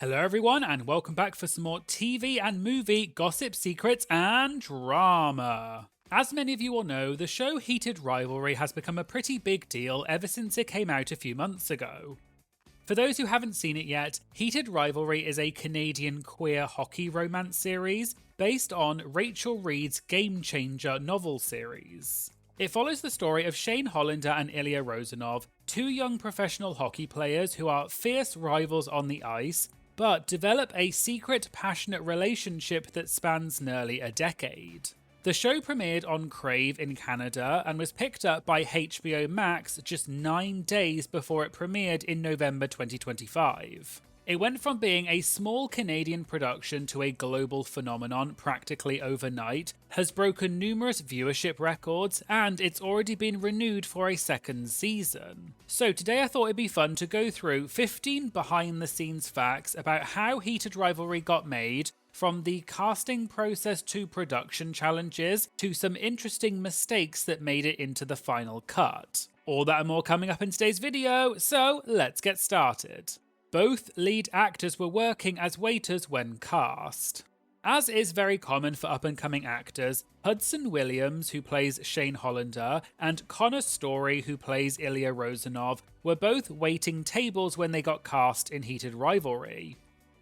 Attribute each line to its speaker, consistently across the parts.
Speaker 1: Hello everyone and welcome back for some more TV and movie gossip, secrets and drama. As many of you will know, the show Heated Rivalry has become a pretty big deal ever since it came out a few months ago. For those who haven't seen it yet, Heated Rivalry is a Canadian queer hockey romance series based on Rachel Reed's Game Changer novel series. It follows the story of Shane Hollander and Ilya Rozanov, two young professional hockey players who are fierce rivals on the ice, but develop a secret, passionate relationship that spans nearly a decade. The show premiered on Crave in Canada and was picked up by HBO Max just 9 days before it premiered in November 2025. It went from being a small Canadian production to a global phenomenon practically overnight, has broken numerous viewership records, and it's already been renewed for a second season. So today I thought it'd be fun to go through 15 behind the scenes facts about how Heated Rivalry got made, from the casting process to production challenges, to some interesting mistakes that made it into the final cut. All that and more coming up in today's video, so let's get started. Both lead actors were working as waiters when cast. As is very common for up-and-coming actors, Hudson Williams, who plays Shane Hollander, and Connor Storrie, who plays Ilya Rozanov, were both waiting tables when they got cast in Heated Rivalry.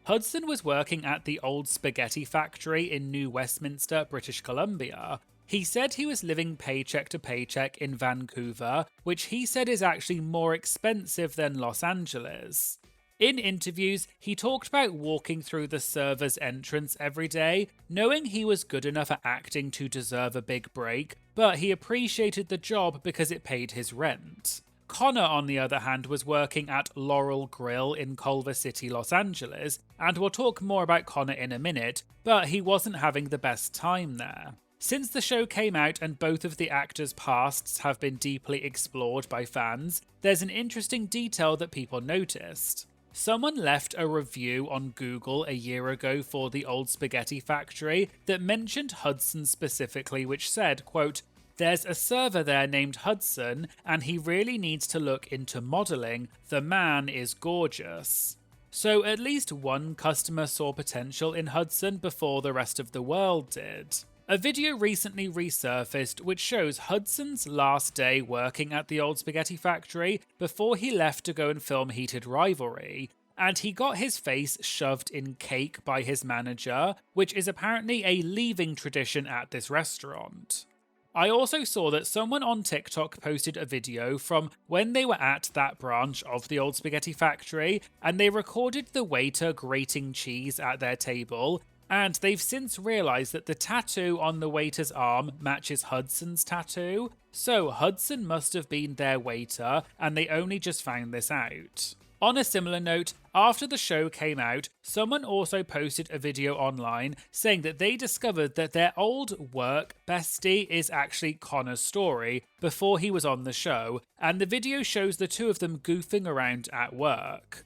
Speaker 1: Hudson was working at the Old Spaghetti Factory in New Westminster, British Columbia. He said he was living paycheck to paycheck in Vancouver, which he said is actually more expensive than Los Angeles. In interviews, he talked about walking through the server's entrance every day, knowing he was good enough at acting to deserve a big break, but he appreciated the job because it paid his rent. Connor, on the other hand, was working at Laurel Grill in Culver City, Los Angeles, and we'll talk more about Connor in a minute, but he wasn't having the best time there. Since the show came out and both of the actors' pasts have been deeply explored by fans, there's an interesting detail that people noticed. Someone left a review on Google a year ago for the Old Spaghetti Factory that mentioned Hudson specifically, which said, quote, "There's a server there named Hudson, and he really needs to look into modelling. The man is gorgeous." So at least one customer saw potential in Hudson before the rest of the world did. A video recently resurfaced which shows Hudson's last day working at the Old Spaghetti Factory before he left to go and film Heated Rivalry, and he got his face shoved in cake by his manager, which is apparently a leaving tradition at this restaurant. I also saw that someone on TikTok posted a video from when they were at that branch of the Old Spaghetti Factory, and they recorded the waiter grating cheese at their table, and they've since realised that the tattoo on the waiter's arm matches Hudson's tattoo, so Hudson must have been their waiter, and they only just found this out. On a similar note, after the show came out, someone also posted a video online saying that they discovered that their old work bestie is actually Connor Storrie before he was on the show, and the video shows the two of them goofing around at work.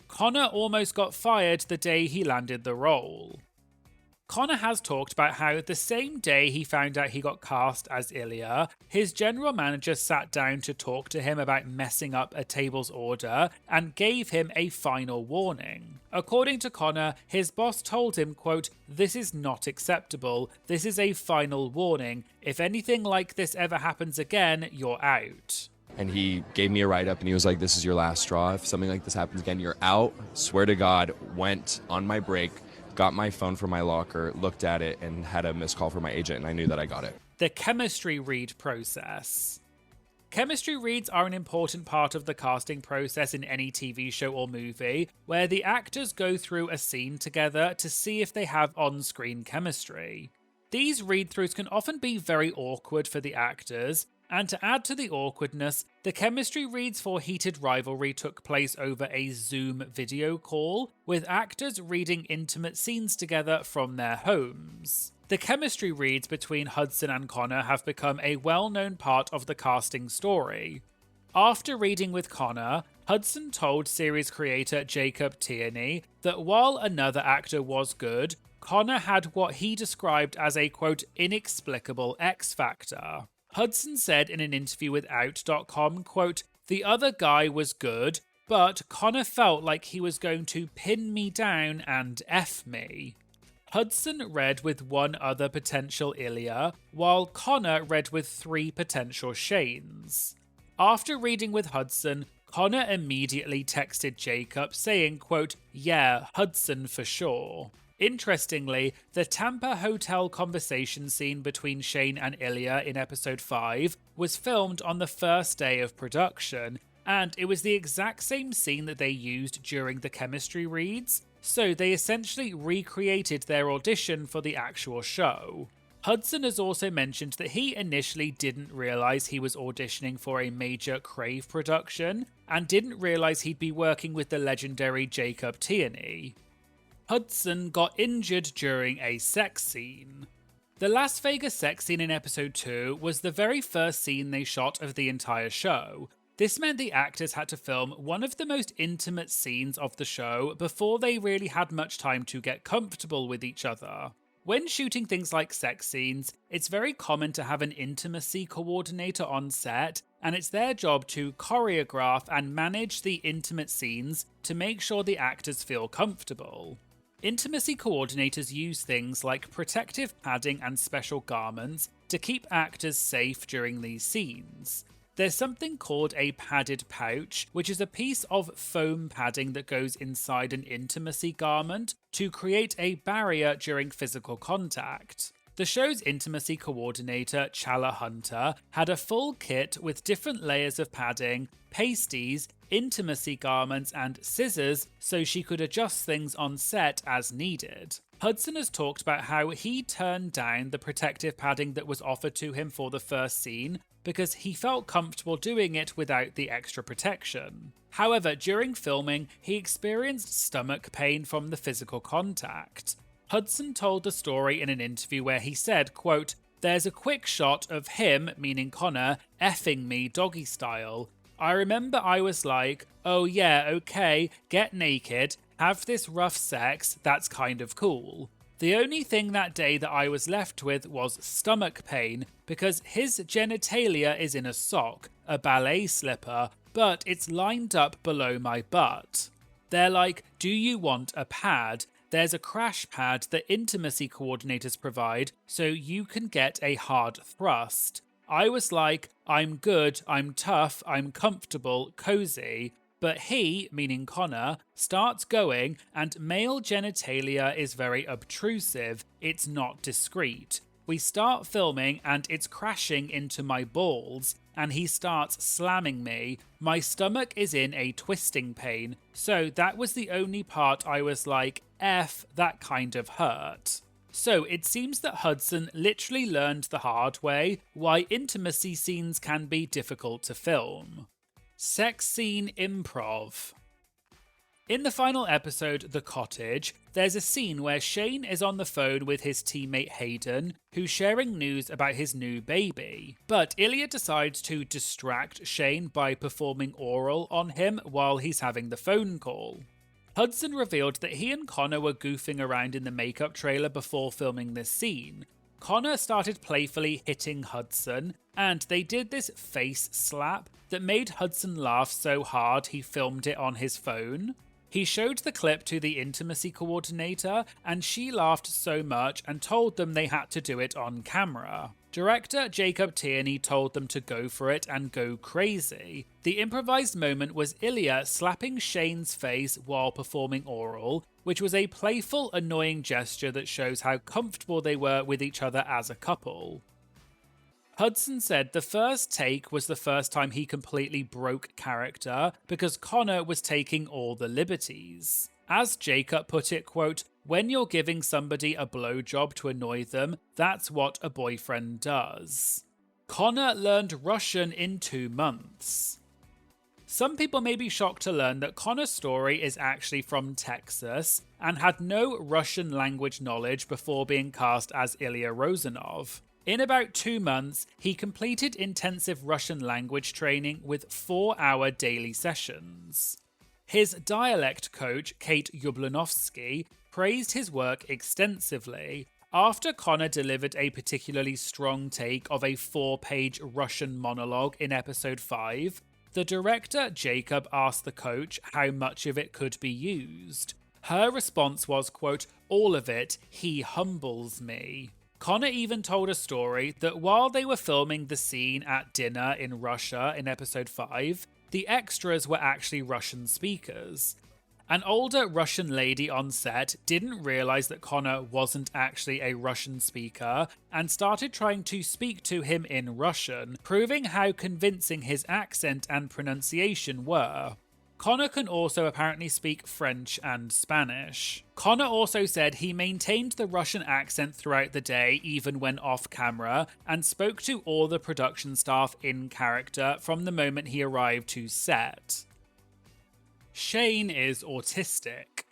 Speaker 1: Connor almost got fired the day he landed the role. Connor has talked about how the same day he found out he got cast as Ilya, his general manager sat down to talk to him about messing up a table's order and gave him a final warning. According to Connor, his boss told him, quote, "This is not acceptable. This is a final warning. If anything like this ever happens again, you're out."
Speaker 2: And he gave me a write-up and he was like, "This is your last straw. If something like this happens again, you're out." Swear to God, went on my break, got my phone from my locker, looked at it, and had a missed call from my agent, and I knew that I got it.
Speaker 1: The chemistry read process. Chemistry reads are an important part of the casting process in any TV show or movie, where the actors go through a scene together to see if they have on-screen chemistry. These read-throughs can often be very awkward for the actors, and to add to the awkwardness, the chemistry reads for Heated Rivalry took place over a Zoom video call, with actors reading intimate scenes together from their homes. The chemistry reads between Hudson and Connor have become a well-known part of the casting story. After reading with Connor, Hudson told series creator Jacob Tierney that while another actor was good, Connor had what he described as a, quote, "inexplicable X factor." Hudson said in an interview with Out.com, quote, "The other guy was good, but Connor felt like he was going to pin me down and F me. Hudson read with one other potential Ilya, while Connor read with 3 potential Shanes. After reading with Hudson, Connor immediately texted Jacob saying, quote, "Yeah, Hudson for sure." Interestingly, the Tampa hotel conversation scene between Shane and Ilya in episode 5 was filmed on the first day of production, and it was the exact same scene that they used during the chemistry reads, so they essentially recreated their audition for the actual show. Hudson has also mentioned that he initially didn't realise he was auditioning for a major Crave production, and didn't realise he'd be working with the legendary Jacob Tierney. Hudson got injured during a sex scene. The Las Vegas sex scene in episode 2 was the very first scene they shot of the entire show. This meant the actors had to film one of the most intimate scenes of the show before they really had much time to get comfortable with each other. When shooting things like sex scenes, it's very common to have an intimacy coordinator on set, and it's their job to choreograph and manage the intimate scenes to make sure the actors feel comfortable. Intimacy coordinators use things like protective padding and special garments to keep actors safe during these scenes. There's something called a padded pouch, which is a piece of foam padding that goes inside an intimacy garment to create a barrier during physical contact. The show's intimacy coordinator, Chala Hunter, had a full kit with different layers of padding, pasties, intimacy garments, and scissors so she could adjust things on set as needed. Hudson has talked about how he turned down the protective padding that was offered to him for the first scene because he felt comfortable doing it without the extra protection. However, during filming, he experienced stomach pain from the physical contact. Hudson told the story in an interview where he said, quote, "There's a quick shot of him," meaning Connor, "effing me doggy style. I remember I was like, oh yeah, okay, get naked, have this rough sex, that's kind of cool. The only thing that day that I was left with was stomach pain because his genitalia is in a sock, a ballet slipper, but it's lined up below my butt. They're like, do you want a pad? There's a crash pad that intimacy coordinators provide so you can get a hard thrust. I was like, I'm good, I'm tough, I'm comfortable, cozy. But he, meaning Connor, starts going and male genitalia is very obtrusive, it's not discreet. We start filming and it's crashing into my balls and he starts slamming me. My stomach is in a twisting pain, so that was the only part I was like, F, that kind of hurt. So it seems that Hudson literally learned the hard way why intimacy scenes can be difficult to film. Sex scene improv. In the final episode, The Cottage, there's a scene where Shane is on the phone with his teammate Hayden, who's sharing news about his new baby. But Ilya decides to distract Shane by performing oral on him while he's having the phone call. Hudson revealed that he and Connor were goofing around in the makeup trailer before filming this scene. Connor started playfully hitting Hudson, and they did this face slap that made Hudson laugh so hard he filmed it on his phone. He showed the clip to the intimacy coordinator, and she laughed so much and told them they had to do it on camera. Director Jacob Tierney told them to go for it and go crazy. The improvised moment was Ilya slapping Shane's face while performing oral, which was a playful, annoying gesture that shows how comfortable they were with each other as a couple. Hudson said the first take was the first time he completely broke character because Connor was taking all the liberties. As Jacob put it, quote, "When you're giving somebody a blowjob to annoy them, that's what a boyfriend does." Connor learned Russian in 2 months. Some people may be shocked to learn that Connor Storrie is actually from Texas and had no Russian language knowledge before being cast as Ilya Rozanov. In about 2 months, he completed intensive Russian language training with 4-hour daily sessions. His dialect coach, Kate Yablunovsky, praised his work extensively. After Connor delivered a particularly strong take of a 4-page Russian monologue in episode 5, the director, Jacob, asked the coach how much of it could be used. Her response was, quote, "All of it, he humbles me." Connor even told a story that while they were filming the scene at dinner in Russia in episode 5, the extras were actually Russian speakers. An older Russian lady on set didn't realise that Connor wasn't actually a Russian speaker and started trying to speak to him in Russian, proving how convincing his accent and pronunciation were. Connor can also apparently speak French and Spanish. Connor also said he maintained the Russian accent throughout the day, even when off camera, and spoke to all the production staff in character from the moment he arrived to set. Shane is autistic.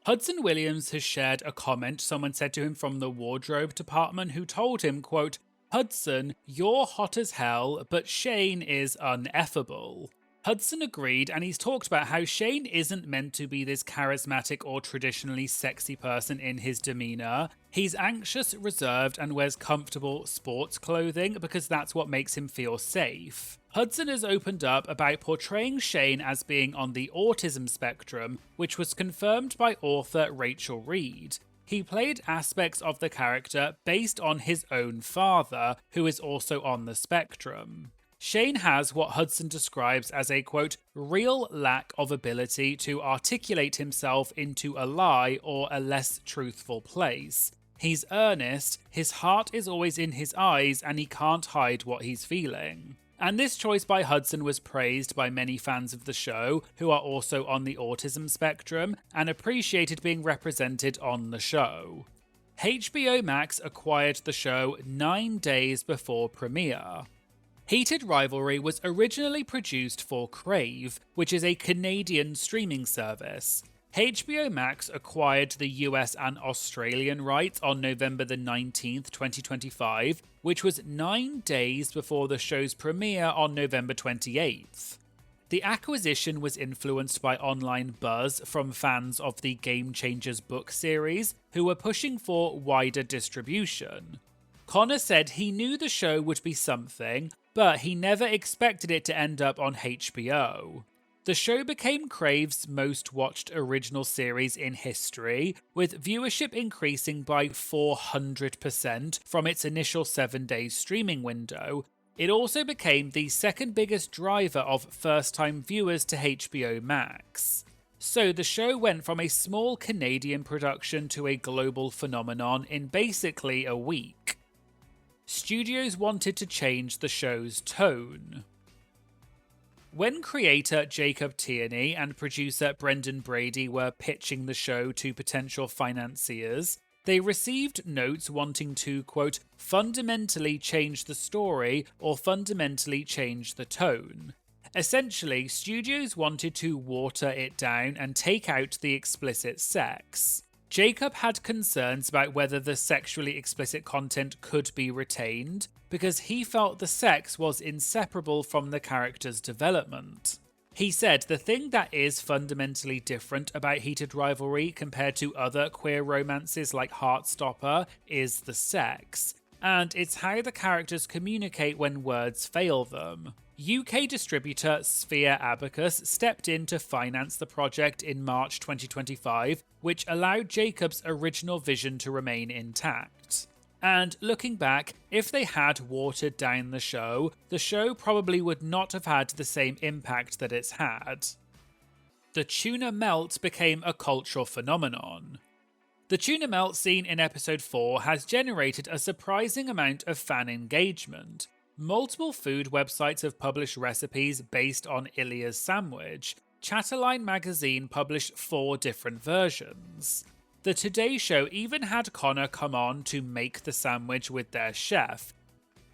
Speaker 1: Hudson Williams has shared a comment someone said to him from the wardrobe department who told him, quote, "Hudson, you're hot as hell, but Shane is uneffable." Hudson agreed, and he's talked about how Shane isn't meant to be this charismatic or traditionally sexy person in his demeanour. He's anxious, reserved, and wears comfortable sports clothing because that's what makes him feel safe. Hudson has opened up about portraying Shane as being on the autism spectrum, which was confirmed by author Rachel Reed. He played aspects of the character based on his own father, who is also on the spectrum. Shane has what Hudson describes as a, quote, "real lack of ability to articulate himself into a lie or a less truthful place. He's earnest, his heart is always in his eyes, and he can't hide what he's feeling." And this choice by Hudson was praised by many fans of the show who are also on the autism spectrum and appreciated being represented on the show. HBO Max acquired the show 9 days before premiere. Heated Rivalry was originally produced for Crave, which is a Canadian streaming service. HBO Max acquired the US and Australian rights on November the 19th, 2025, which was 9 days before the show's premiere on November 28th. The acquisition was influenced by online buzz from fans of the Game Changers book series, who were pushing for wider distribution. Connor said he knew the show would be something, but he never expected it to end up on HBO. The show became Crave's most watched original series in history, with viewership increasing by 400% from its initial 7-day streaming window. It also became the second biggest driver of first-time viewers to HBO Max. So the show went from a small Canadian production to a global phenomenon in basically a week. Studios wanted to change the show's tone. When creator Jacob Tierney and producer Brendan Brady were pitching the show to potential financiers, they received notes wanting to, quote, "fundamentally change the story or fundamentally change the tone." Essentially, studios wanted to water it down and take out the explicit sex. Jacob had concerns about whether the sexually explicit content could be retained, because he felt the sex was inseparable from the character's development. He said the thing that is fundamentally different about Heated Rivalry compared to other queer romances like Heartstopper is the sex, and it's how the characters communicate when words fail them. UK distributor Sphere Abacus stepped in to finance the project in March 2025, which allowed Jacob's original vision to remain intact. And looking back, if they had watered down the show probably would not have had the same impact that it's had. The tuna melt became a cultural phenomenon. The tuna melt scene in episode 4 has generated a surprising amount of fan engagement. Multiple food websites have published recipes based on Ilya's sandwich. Chatterline magazine published 4 different versions. The Today Show even had Connor come on to make the sandwich with their chef.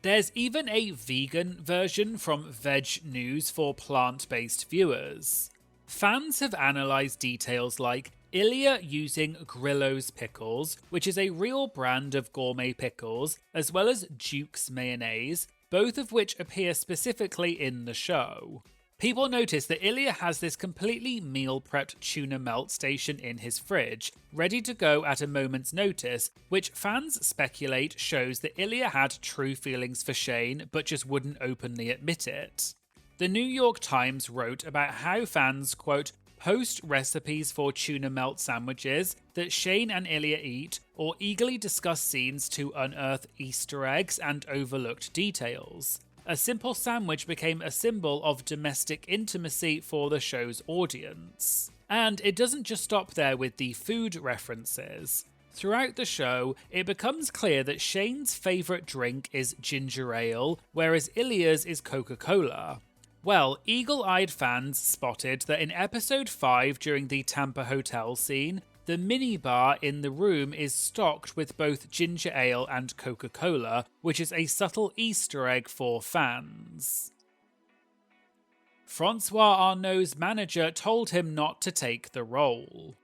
Speaker 1: There's even a vegan version from Veg News for plant-based viewers. Fans have analysed details like Ilya using Grillo's pickles, which is a real brand of gourmet pickles, as well as Duke's mayonnaise, both of which appear specifically in the show. People notice that Ilya has this completely meal-prepped tuna melt station in his fridge, ready to go at a moment's notice, which fans speculate shows that Ilya had true feelings for Shane, but just wouldn't openly admit it. The New York Times wrote about how fans, quote, post recipes for tuna melt sandwiches that Shane and Ilya eat, or eagerly discuss scenes to unearth Easter eggs and overlooked details. A simple sandwich became a symbol of domestic intimacy for the show's audience. And it doesn't just stop there with the food references. Throughout the show, it becomes clear that Shane's favourite drink is ginger ale, whereas Ilya's is Coca-Cola. Well, eagle-eyed fans spotted that in episode 5 during the Tampa hotel scene, the minibar in the room is stocked with both ginger ale and Coca-Cola, which is a subtle Easter egg for fans. François Arnaud's manager told him not to take the role.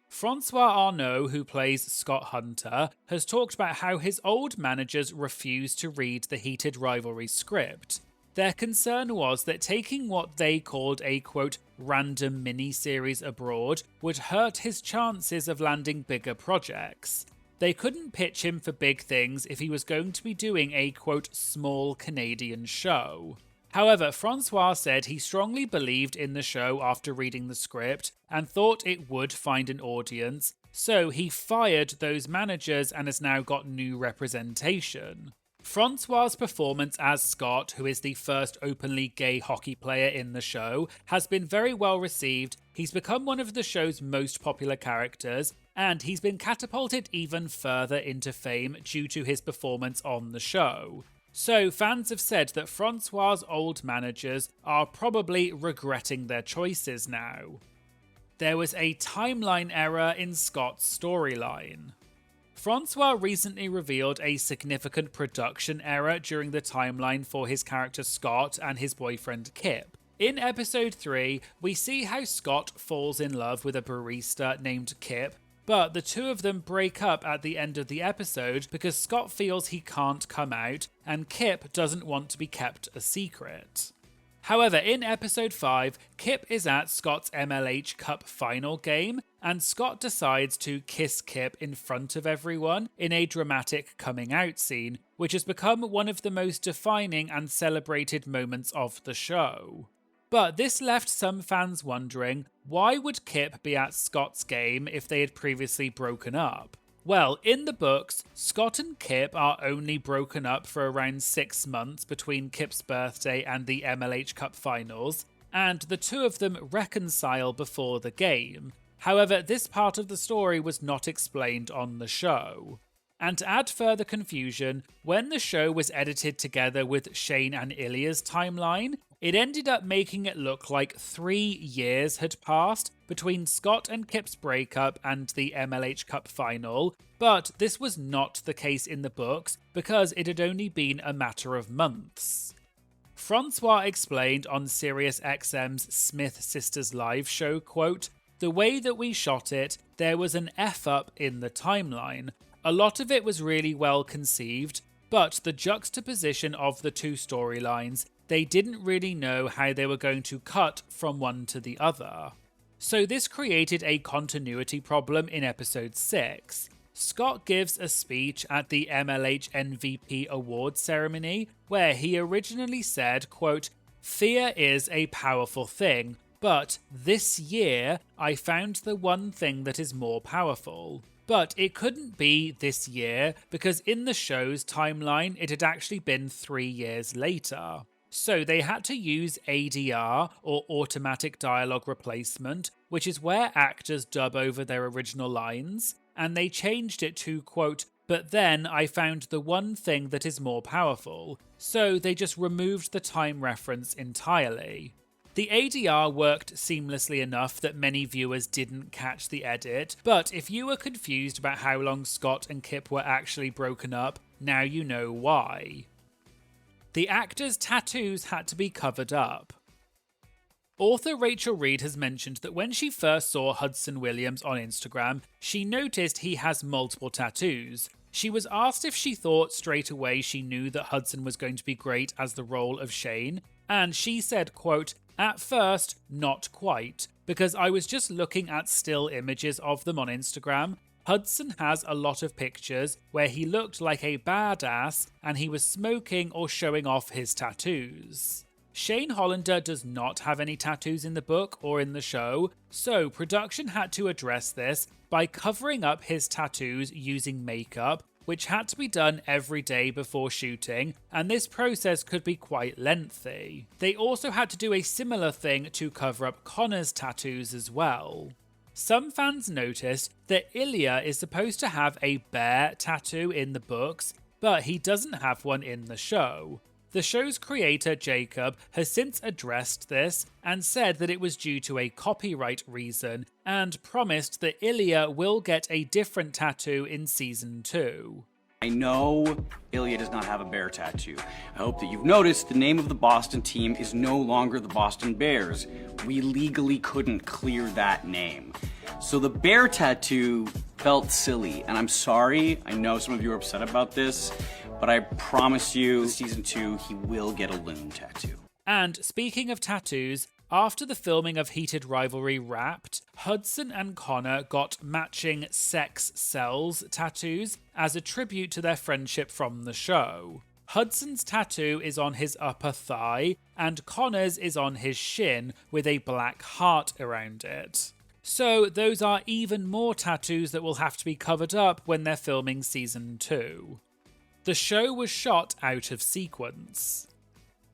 Speaker 1: François Arnaud, who plays Scott Hunter, has talked about how his old managers refused to read the Heated Rivalry script. Their concern was that taking what they called a, quote, random mini-series abroad would hurt his chances of landing bigger projects. They couldn't pitch him for big things if he was going to be doing a, quote, small Canadian show. However, François said he strongly believed in the show after reading the script and thought it would find an audience, so he fired those managers and has now got new representation. François' performance as Scott, who is the first openly gay hockey player in the show, has been very well received. He's become one of the show's most popular characters, and he's been catapulted even further into fame due to his performance on the show. So fans have said that François' old managers are probably regretting their choices now. There was a timeline error in Scott's storyline. François recently revealed a significant production error during the timeline for his character Scott and his boyfriend Kip. In episode 3, we see how Scott falls in love with a barista named Kip, but the two of them break up at the end of the episode because Scott feels he can't come out and Kip doesn't want to be kept a secret. However, in episode 5, Kip is at Scott's MLH Cup final game, and Scott decides to kiss Kip in front of everyone in a dramatic coming out scene, which has become one of the most defining and celebrated moments of the show. But this left some fans wondering, why would Kip be at Scott's game if they had previously broken up? Well, in the books, Scott and Kip are only broken up for around 6 months between Kip's birthday and the MLH Cup finals, and the two of them reconcile before the game. However, this part of the story was not explained on the show. And to add further confusion, when the show was edited together with Shane and Ilya's timeline, it ended up making it look like 3 years had passed between Scott and Kip's breakup and the MLH Cup final, but this was not the case in the books because it had only been a matter of months. François explained on SiriusXM's Smith Sisters live show, quote, "The way that we shot it, there was an F-up in the timeline. A lot of it was really well conceived, but the juxtaposition of the two storylines, they didn't really know how they were going to cut from one to the other. So this created a continuity problem in episode 6. Scott gives a speech at the MLH MVP awards ceremony where he originally said, quote, "Fear is a powerful thing, but this year I found the one thing that is more powerful." But it couldn't be this year because in the show's timeline it had actually been 3 years later. So they had to use ADR, or automatic dialogue replacement, which is where actors dub over their original lines, and they changed it to, quote, "But then I found the one thing that is more powerful." So they just removed the time reference entirely. The ADR worked seamlessly enough that many viewers didn't catch the edit, but if you were confused about how long Scott and Kip were actually broken up, now you know why. The actors' tattoos had to be covered up. Author Rachel Reed has mentioned that when she first saw Hudson Williams on Instagram, she noticed he has multiple tattoos. She was asked if she thought straight away she knew that Hudson was going to be great as the role of Shane, and she said, quote, "At first, not quite, because I was just looking at still images of them on Instagram. Hudson has a lot of pictures where he looked like a badass and he was smoking or showing off his tattoos." Shane Hollander does not have any tattoos in the book or in the show, so production had to address this by covering up his tattoos using makeup, which had to be done every day before shooting, and this process could be quite lengthy. They also had to do a similar thing to cover up Connor's tattoos as well. Some fans noticed that Ilya is supposed to have a bear tattoo in the books, but he doesn't have one in the show. The show's creator, Jacob, has since addressed this and said that it was due to a copyright reason and promised that Ilya will get a different tattoo in season 2.
Speaker 3: I know Ilya does not have a bear tattoo. I hope that you've noticed the name of the Boston team is no longer the Boston Bears. We legally couldn't clear that name. So the bear tattoo felt silly, and I'm sorry. I know some of you are upset about this, but I promise you, season 2, he will get a loon tattoo.
Speaker 1: And speaking of tattoos, after the filming of Heated Rivalry wrapped, Hudson and Connor got matching sex cells tattoos as a tribute to their friendship from the show. Hudson's tattoo is on his upper thigh, and Connor's is on his shin with a black heart around it. So those are even more tattoos that will have to be covered up when they're filming season 2. The show was shot out of sequence.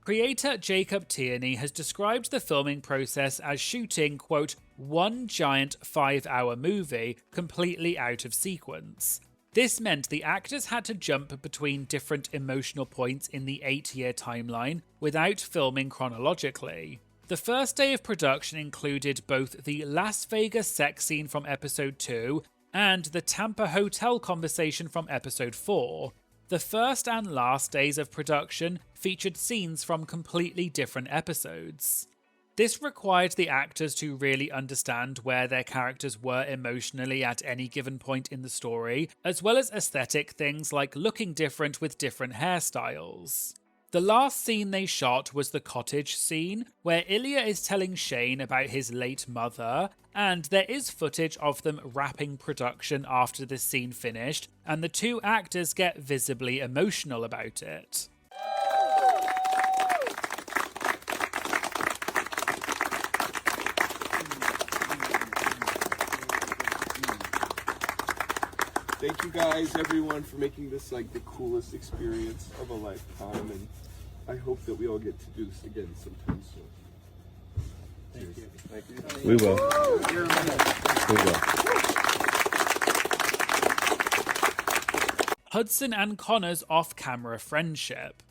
Speaker 1: Creator Jacob Tierney has described the filming process as shooting, quote, one giant 5-hour movie completely out of sequence. This meant the actors had to jump between different emotional points in the 8-year timeline without filming chronologically. The first day of production included both the Las Vegas sex scene from episode 2 and the Tampa hotel conversation from episode 4. The first and last days of production featured scenes from completely different episodes. This required the actors to really understand where their characters were emotionally at any given point in the story, as well as aesthetic things like looking different with different hairstyles. The last scene they shot was the cottage scene, where Ilya is telling Shane about his late mother, and there is footage of them wrapping production after this scene finished, and the two actors get visibly emotional about it.
Speaker 4: Thank you guys, everyone, for making this like the coolest experience of a lifetime, and I hope that we all get to do this again sometime soon. Thank you.
Speaker 5: We will. We will.
Speaker 1: Hudson and Connor's off-camera friendship.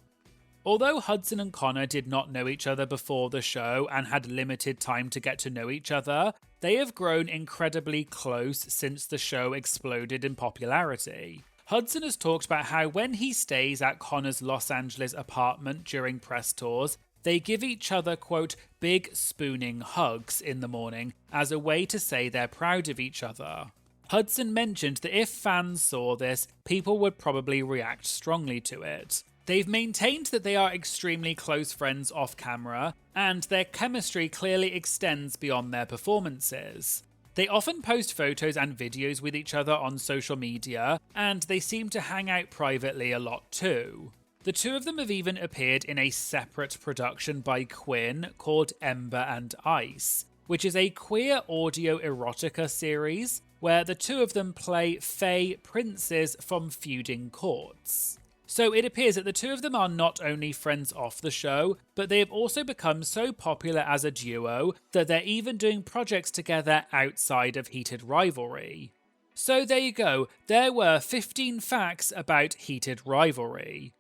Speaker 1: Although Hudson and Connor did not know each other before the show and had limited time to get to know each other, they have grown incredibly close since the show exploded in popularity. Hudson has talked about how when he stays at Connor's Los Angeles apartment during press tours, they give each other, quote, big spooning hugs in the morning as a way to say they're proud of each other. Hudson mentioned that if fans saw this, people would probably react strongly to it. They've maintained that they are extremely close friends off camera, and their chemistry clearly extends beyond their performances. They often post photos and videos with each other on social media, and they seem to hang out privately a lot too. The two of them have even appeared in a separate production by Quinn called Ember and Ice, which is a queer audio erotica series where the two of them play fae princes from feuding courts. So it appears that the two of them are not only friends off the show, but they have also become so popular as a duo that they're even doing projects together outside of Heated Rivalry. So there you go, there were 15 facts about Heated Rivalry.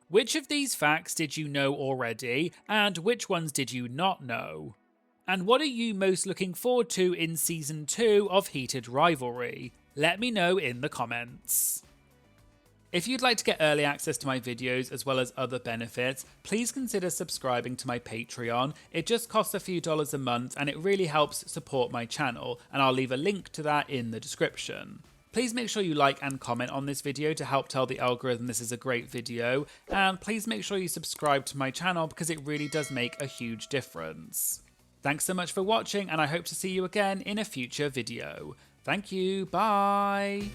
Speaker 1: Which of these facts did you know already, and which ones did you not know? And what are you most looking forward to in Season 2 of Heated Rivalry? Let me know in the comments. If you'd like to get early access to my videos as well as other benefits, please consider subscribing to my Patreon. It just costs a few dollars a month and it really helps support my channel, and I'll leave a link to that in the description. Please make sure you like and comment on this video to help tell the algorithm this is a great video, and please make sure you subscribe to my channel because it really does make a huge difference. Thanks so much for watching, and I hope to see you again in a future video. Thank you, bye!